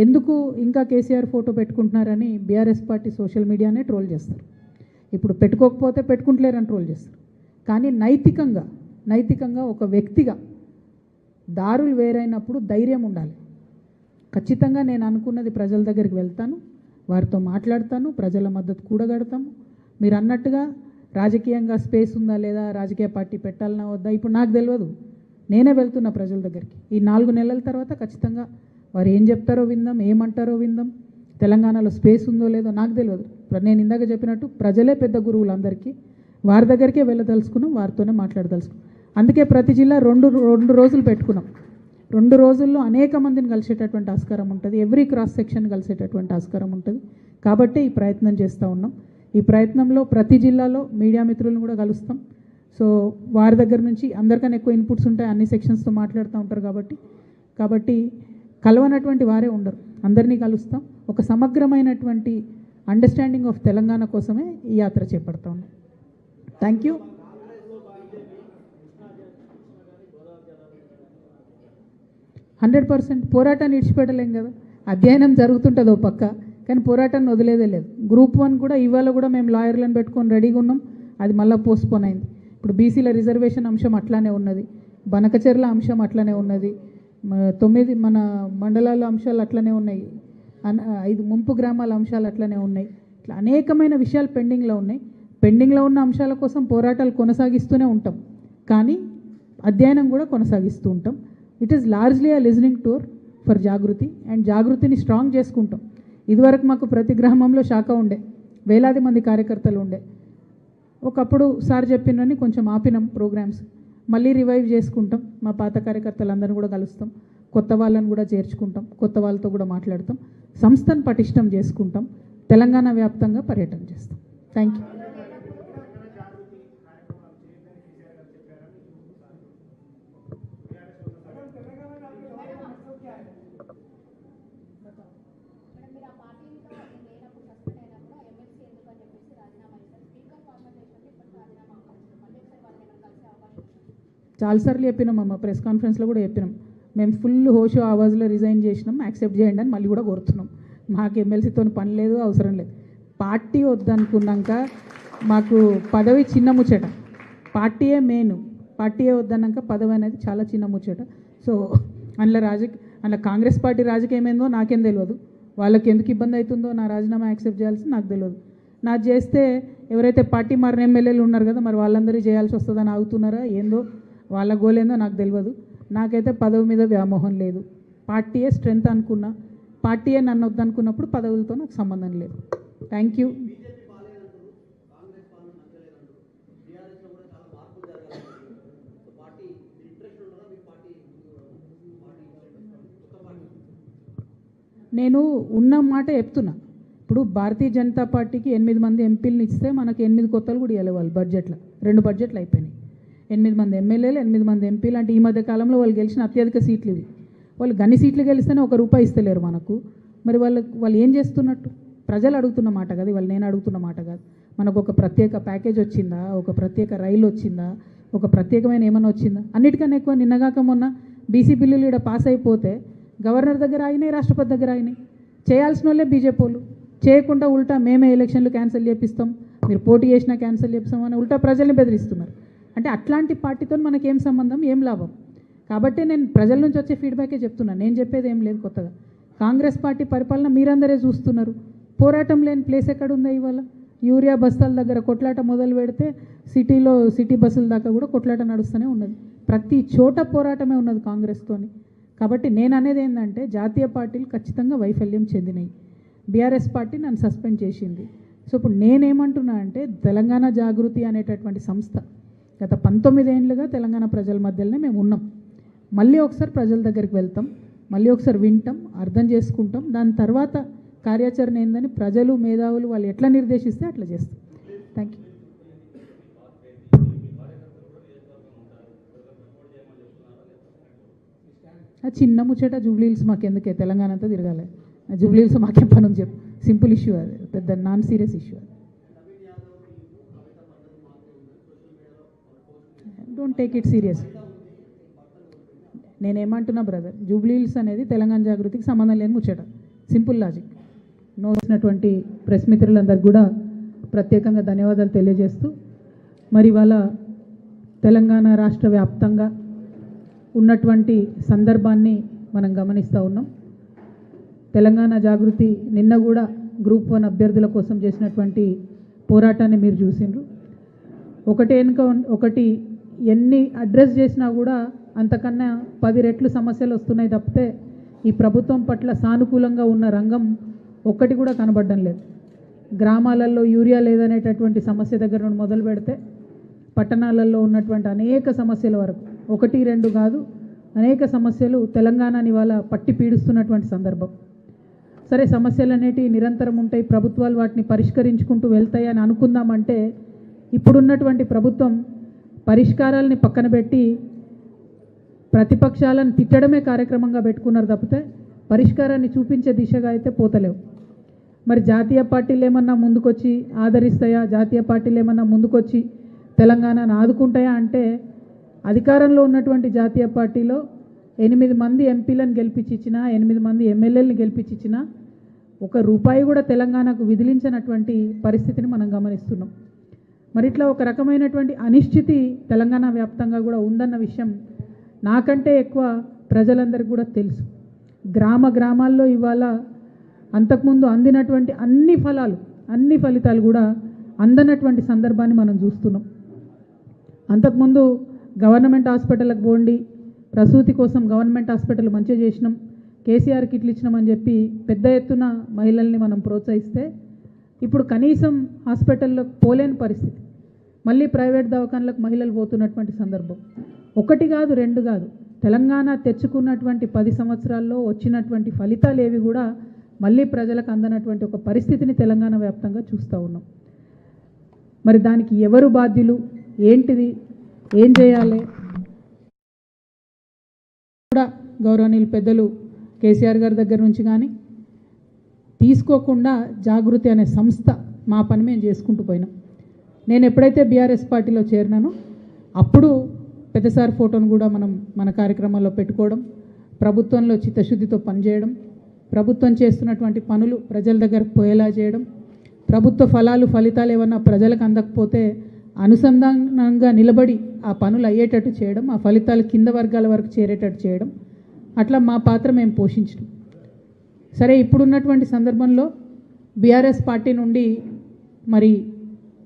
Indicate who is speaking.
Speaker 1: ఎందుకు ఇంకా కేసీఆర్ ఫోటో పెట్టుకుంటున్నారని బీఆర్ఎస్ పార్టీ సోషల్ మీడియానే ట్రోల్ చేస్తారు. ఇప్పుడు పెట్టుకోకపోతే పెట్టుకుంటలేరని ట్రోల్ చేస్తారు. కానీ నైతికంగా ఒక వ్యక్తిగా దారులు వేరైనప్పుడు ధైర్యం ఉండాలి. ఖచ్చితంగా నేను అనుకున్నది ప్రజల దగ్గరికి వెళ్తాను, వారితో మాట్లాడతాను, ప్రజల మద్దతు కూడగడతాము. మీరు అన్నట్టుగా రాజకీయంగా స్పేస్ ఉందా లేదా, రాజకీయ పార్టీ పెట్టాలన్నా వద్దా ఇప్పుడు నాకు తెలియదు. నేనే వెళ్తున్నా ప్రజల దగ్గరికి. ఈ 4 నెలల తర్వాత ఖచ్చితంగా వారు ఏం చెప్తారో విందాం, ఏమంటారో విందాం. తెలంగాణలో స్పేస్ ఉందో లేదో నాకు తెలియదు. నేను ఇందాక చెప్పినట్టు ప్రజలే పెద్ద గురువులు అందరికీ. వారి దగ్గరికే వెళ్ళదలుచుకున్నాం, వారితోనే మాట్లాడదలుచుకున్నాం. అందుకే ప్రతి జిల్లా రెండు రోజులు పెట్టుకున్నాం. 2 రోజుల్లో అనేక మందిని కలిసేటటువంటి ఆస్కారం ఉంటుంది. ఎవ్రీ క్రాస్ సెక్షన్ కలిసేటటువంటి ఆస్కారం ఉంటుంది. కాబట్టి ఈ ప్రయత్నం చేస్తూ ఉన్నాం. ఈ ప్రయత్నంలో ప్రతి జిల్లాలో మీడియా మిత్రులను కూడా కలుస్తాం. సో వారి దగ్గర నుంచి అందరికన్నా ఎక్కువ ఇన్పుట్స్ ఉంటాయి, అన్ని సెక్షన్స్తో మాట్లాడుతూ ఉంటారు. కాబట్టి కలవనటువంటి వారే ఉండరు, అందరినీ కలుస్తాం. ఒక సమగ్రమైనటువంటి అండర్స్టాండింగ్ ఆఫ్ తెలంగాణ కోసమే ఈ యాత్ర చేపడతా ఉన్నాం. Thank you. 100% పోరాటాన్ని విడిచిపెట్టలేం కదా. అధ్యయనం జరుగుతుంటుంది ఓ పక్క, కానీ పోరాటాన్ని వదిలేదే లేదు. గ్రూప్ 1 కూడా ఇవాళ కూడా మేము లాయర్లను పెట్టుకొని రెడీగా ఉన్నాం. అది మళ్ళీ పోస్ట్పోన్ అయింది. ఇప్పుడు బీసీల రిజర్వేషన్ అంశం అట్లానే ఉన్నది, బనకచెర్ల అంశం అట్లనే ఉన్నది, 9 మన మండలాల అంశాలు అట్లనే ఉన్నాయి, 5 ముంపు గ్రామాల అంశాలు అట్లనే ఉన్నాయి. ఇట్లా అనేకమైన విషయాలు పెండింగ్లో ఉన్నాయి. పెండింగ్లో ఉన్న అంశాల కోసం పోరాటాలు కొనసాగిస్తూనే ఉంటాం, కానీ అధ్యయనం కూడా కొనసాగిస్తూ ఉంటాం. It is largely a listening tour for Jagruthi, and జాగృతిని స్ట్రాంగ్ చేసుకుంటాం. ఇదివరకు మాకు ప్రతి గ్రామంలో శాఖ ఉండే, వేలాది మంది కార్యకర్తలు ఉండే. ఒకప్పుడు సార్ చెప్పినని కొంచెం ఆపినాం ప్రోగ్రామ్స్, మళ్ళీ రివైవ్ చేసుకుంటాం. మా పాత కార్యకర్తలందరినీ కూడా కలుస్తాం, కొత్త వాళ్ళని కూడా చేర్చుకుంటాం, కొత్త వాళ్ళతో కూడా మాట్లాడతాం, సంస్థను పటిష్టం చేసుకుంటాం, తెలంగాణ వ్యాప్తంగా పర్యటన చేస్తాం. Thank you. చాలాసార్లు చెప్పినాం అమ్మ, ప్రెస్ కాన్ఫరెన్స్లో కూడా చెప్పినాం. మేము ఫుల్ హోషో ఆవాజ్లో రిజైన్ చేసినాం, యాక్సెప్ట్ చేయండి అని మళ్ళీ కూడా కోరుతున్నాం. మాకు ఎమ్మెల్సీతో పని లేదు, అవసరం లేదు. పార్టీ వద్దనుకున్నాక మాకు పదవి చిన్న ముచ్చట, పార్టీయే మెయిన్. పార్టీయే వద్దన్నాక పదవి అనేది చాలా చిన్న ముచ్చట. సో అందులో కాంగ్రెస్ పార్టీ రాజకీయం ఏందో నాకేం తెలియదు, వాళ్ళకి ఎందుకు ఇబ్బంది అవుతుందో నా రాజీనామా యాక్సెప్ట్ చేయాల్సి నాకు తెలియదు. నాకు చేస్తే ఎవరైతే పార్టీ మారిన ఎమ్మెల్యేలు ఉన్నారు కదా, మరి వాళ్ళందరూ చేయాల్సి వస్తుందని ఆగుతున్నారా ఏందో, వాళ్ళ గోల్ ఏందో నాకు తెలియదు. నాకైతే పదవి మీద వ్యామోహం లేదు. పార్టీయే స్ట్రెంగ్త్ అనుకున్నా, పార్టీయే నన్ను వద్దనుకున్నప్పుడు పదవులతో నాకు సంబంధం లేదు. Thank you. నేను ఉన్న మాట చెప్తున్నా. ఇప్పుడు భారతీయ జనతా పార్టీకి 8 మంది ఎంపీలను ఇస్తే మనకు 8 కొత్తలు కూడా ఇవ్వాలి వాళ్ళు. బడ్జెట్లో 2 బడ్జెట్లు అయిపోయినాయి. 8 మంది ఎమ్మెల్యేలు, 8 మంది ఎంపీలు అంటే ఈ మధ్య కాలంలో వాళ్ళు గెలిచిన అత్యధిక సీట్లు ఇవి. వాళ్ళు గన్ని సీట్లు గెలిస్తేనే ₹1 ఇస్తలేరు మనకు. మరి వాళ్ళు ఏం చేస్తున్నట్టు? ప్రజలు అడుగుతున్న మాట కాదు, వాళ్ళు నేను అడుగుతున్న మాట కాదు. మనకు ఒక ప్రత్యేక ప్యాకేజ్ వచ్చిందా, ఒక ప్రత్యేక రైలు వచ్చిందా, ఒక ప్రత్యేకమైన ఏమైనా వచ్చిందా? అన్నిటికన్నా ఎక్కువ నిన్నగాక మొన్న బీసీ బిల్లులు ఇక్కడ పాస్ అయిపోతే గవర్నర్ దగ్గర అయినాయి, రాష్ట్రపతి దగ్గర అయినాయి. చేయాల్సిన వాళ్ళే బీజేపీ వాళ్ళు, చేయకుండా ఉల్టా మేమే ఎలక్షన్లు క్యాన్సిల్ చేపిస్తాం, మీరు పోటీ చేసినా క్యాన్సిల్ చేపిస్తామని ఉల్టా ప్రజల్ని బెదిరిస్తున్నారు. అంటే అట్లాంటి పార్టీతో మనకేం సంబంధం, ఏం లాభం? కాబట్టి నేను ప్రజల నుంచి వచ్చే ఫీడ్బ్యాకే చెప్తున్నాను, నేను చెప్పేది ఏం లేదు కొత్తగా. కాంగ్రెస్ పార్టీ పరిపాలన మీరందరే చూస్తున్నారు. పోరాటం లేని ప్లేస్ ఎక్కడుందా? ఇవాళ యూరియా బస్తాల దగ్గర కొట్లాట మొదలు పెడితే సిటీ బస్సుల దాకా కూడా కొట్లాట నడుస్తూనే ఉన్నది. ప్రతి చోట పోరాటమే ఉన్నది కాంగ్రెస్తోని. కాబట్టి నేను అనేది ఏంటంటే, జాతీయ పార్టీలు ఖచ్చితంగా వైఫల్యం చెందినాయి. బీఆర్ఎస్ పార్టీ నన్ను సస్పెండ్ చేసింది. సో ఇప్పుడు నేనేమంటున్నా అంటే, తెలంగాణ జాగృతి అనేటటువంటి సంస్థ గత 19 ఏళ్ళుగా తెలంగాణ ప్రజల మధ్యలోనే మేము ఉన్నాం. మళ్ళీ ఒకసారి ప్రజల దగ్గరికి వెళ్తాం, మళ్ళీ ఒకసారి వింటాం, అర్థం చేసుకుంటాం. దాని తర్వాత కార్యాచరణ ఏందని ప్రజలు, మేధావులు వాళ్ళు ఎట్లా నిర్దేశిస్తే అట్లా చేస్తాం. Thank you. చిన్న ముచ్చట జూబ్లీహిల్స్ మాకెందుకే, తెలంగాణ అంతా తిరగాలి. జూబ్లీహిల్స్ మాకేం పని ఉంది చెప్పు. సింపుల్ ఇష్యూ, అది పెద్ద నాన్ సీరియస్ ఇష్యూ. అది డోంట్ టేక్ ఇట్ సీరియస్. నేనేమంటున్నా బ్రదర్, జూబ్లీహిల్స్ అనేది తెలంగాణ జాగృతికి సంబంధం లేని ముచ్చట. Simple logic. నోసినటువంటి ప్రెస్ మిత్రులందరికీ కూడా ప్రత్యేకంగా ధన్యవాదాలు తెలియజేస్తూ, మరి ఇవాళ తెలంగాణ రాష్ట్ర వ్యాప్తంగా ఉన్నటువంటి సందర్భాన్ని మనం గమనిస్తూ ఉన్నాం. తెలంగాణ జాగృతి నిన్న కూడా గ్రూప్ 1 అభ్యర్థుల కోసం చేసినటువంటి పోరాటాన్ని మీరు చూసిండ్రు. ఒకటి ఎన్ని అడ్రస్ చేసినా కూడా అంతకన్నా 10 రెట్లు సమస్యలు వస్తున్నాయి తప్పితే ఈ ప్రభుత్వం పట్ల సానుకూలంగా ఉన్న రంగం ఒక్కటి కూడా కనబడడం లేదు. గ్రామాలలో యూరియా లేదనేటటువంటి సమస్య దగ్గర నుండి మొదలు పెడితే పట్టణాలలో ఉన్నటువంటి అనేక సమస్యల వరకు 1, 2 కాదు అనేక సమస్యలు తెలంగాణని ఇవాళ పట్టి పీడిస్తున్నటువంటి సందర్భం. సరే, సమస్యలు అనేటివి నిరంతరం ఉంటాయి, ప్రభుత్వాలు వాటిని పరిష్కరించుకుంటూ వెళ్తాయి అని అనుకుందామంటే ఇప్పుడున్నటువంటి ప్రభుత్వం పరిష్కారాలని పక్కన పెట్టి ప్రతిపక్షాలను తిట్టడమే కార్యక్రమంగా పెట్టుకున్నారు తప్పితే పరిష్కారాన్ని చూపించే దిశగా అయితే పోతలేవు. మరి జాతీయ పార్టీలు ఏమన్నా ముందుకొచ్చి ఆదరిస్తాయా, జాతీయ పార్టీలు ఏమన్నా ముందుకొచ్చి తెలంగాణను ఆదుకుంటాయా అంటే అధికారంలో ఉన్నటువంటి జాతీయ పార్టీలో 8 మంది ఎంపీలను గెలిపించిచ్చినా 8 మంది ఎమ్మెల్యేలను గెలిపించిచ్చినా ₹1 కూడా తెలంగాణకు విధిలించినటువంటి పరిస్థితిని మనం గమనిస్తున్నాం. మరి ఇట్లా ఒక రకమైనటువంటి అనిశ్చితి తెలంగాణ వ్యాప్తంగా కూడా ఉందన్న విషయం నాకంటే ఎక్కువ ప్రజలందరికీ కూడా తెలుసు. గ్రామాల్లో ఇవాళ అంతకుముందు అందినటువంటి అన్ని ఫలితాలు కూడా అందనటువంటి సందర్భాన్ని మనం చూస్తున్నాం. అంతకుముందు గవర్నమెంట్ హాస్పిటల్కి పోండి, ప్రసూతి కోసం గవర్నమెంట్ హాస్పిటల్ మంచిగా చేసినాం, కేసీఆర్ కిట్లు ఇచ్చినామని చెప్పి పెద్ద ఎత్తున మహిళల్ని మనం ప్రోత్సహిస్తే ఇప్పుడు కనీసం హాస్పిటల్లో పోలేని పరిస్థితి, మళ్ళీ ప్రైవేట్ దవాఖానలకు మహిళలు పోతున్నటువంటి సందర్భం. 1 కాదు 2 కాదు, తెలంగాణ తెచ్చుకున్నటువంటి 10 సంవత్సరాల్లో వచ్చినటువంటి ఫలితాలు ఏవి కూడా మళ్ళీ ప్రజలకు అందనటువంటి ఒక పరిస్థితిని తెలంగాణ వ్యాప్తంగా చూస్తూ ఉన్నాం. మరి దానికి ఎవరు బాధ్యులు, ఏంటిది, ఏం చేయాలి కూడా గౌరవనీయులు పెద్దలు కేసీఆర్ గారి దగ్గర నుంచి కానీ తీసుకోకుండా జాగృతి అనే సంస్థ మా పని మేము చేసుకుంటూ పోయినాం. నేను ఎప్పుడైతే బీఆర్ఎస్ పార్టీలో చేరినానో అప్పుడు పెద్దసారి ఫోటోను కూడా మనం మన కార్యక్రమాల్లో పెట్టుకోవడం, ప్రభుత్వంలో చిత్తశుద్ధితో పనిచేయడం, ప్రభుత్వం చేస్తున్నటువంటి పనులు ప్రజల దగ్గర పోయేలా చేయడం, ప్రభుత్వ ఫలితాలు ఏమన్నా ప్రజలకు అందకపోతే అనుసంధానంగా నిలబడి ఆ పనులు అయ్యేటట్టు చేయడం, ఆ ఫలితాలు కింద వర్గాల వరకు చేరేటట్టు చేయడం, అట్లా మా పాత్ర మేము పోషించడం. సరే, ఇప్పుడున్నటువంటి సందర్భంలో బీఆర్ఎస్ పార్టీ నుండి మరి